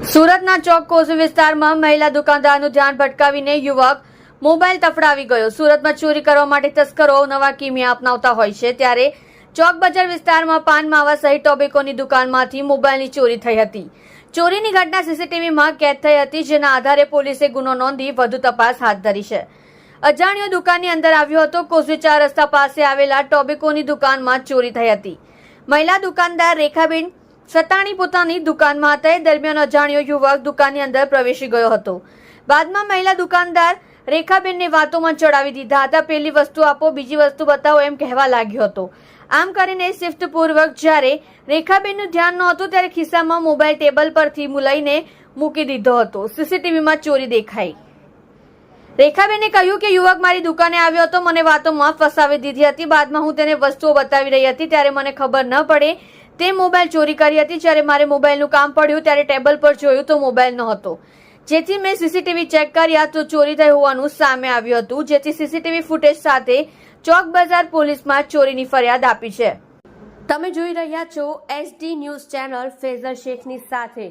સુરતના ચોક કોઝવે વિસ્તારમાં મહિલા દુકાનદારનું ધ્યાન ભટકાવીને યુવક મોબાઈલ તફડાવી ગયો। સુરતમાં ચોરી કરવા માટે તસ્કરો નવા કિમિયા અપનાવતા હોય છે, ત્યારે ચોક બજાર વિસ્તારમાં પાન માવા સહિત ટોબેકોની દુકાનમાંથી મોબાઈલની ચોરી થઈ હતી। ચોરીની ઘટના સીસીટીવીમાં કેદ થઈ હતી, જેના આધારે પોલીસે ગુનો નોંધી વધુ તપાસ હાથ ધરી છે। અજાણ્યો દુકાનની અંદર આવ્યો હતો। કોઝવે 4 રસ્તા પાસે આવેલા ટોબેકોની દુકાનમાં ચોરી થઈ હતી। મહિલા દુકાનદાર રેખાબેન સતાણી પોતાની દુકાનમાં હતા। એ દરમિયાન અજાણ્યો યુવક દુકાનની અંદર પ્રવેશી ગયો હતો। બાદમાં મહિલા દુકાનદાર રેખાબેનને વાતોમાં ચડાવી દીધા હતા। પહેલી વસ્તુ આપો, બીજી વસ્તુ બતાવો એમ કહેવા લાગ્યો હતો। આમ કરીને શિફ્ટપૂર્વક જ્યારે રેખાબેનનું ધ્યાન નહોતું ત્યારે ખિસ્સામાં મોબાઈલ ટેબલ પરથી લઈને મૂકી દીધો હતો। સીસીટીવીમાં ચોરી દેખાઈ। રેખાબેને કહ્યું કે યુવક મારી દુકાને આવ્યો હતો, મને વાતોમાં ફસાવી દીધી હતી। બાદમાં હું તેને વસ્તુઓ બતાવી રહી હતી ત્યારે મને ખબર ન પડે તે મોબાઈલ ચોરી કરી હતી। જ્યારે મારે મોબાઈલનું કામ પડ્યું ત્યારે ટેબલ પર જોયું તો મોબાઈલ નહોતો, જેથી મેં સીસીટીવી ચેક કર્યા તો ચોરી થઈ હોવાનું સામે આવ્યું હતું, જેથી સીસીટીવી ફૂટેજ સાથે ચોક બજાર પોલીસમાં ચોરીની ફરિયાદ આપી છે। તમે જોઈ રહ્યા છો SD ન્યૂઝ ચેનલ ફેઝર શેખની સાથે।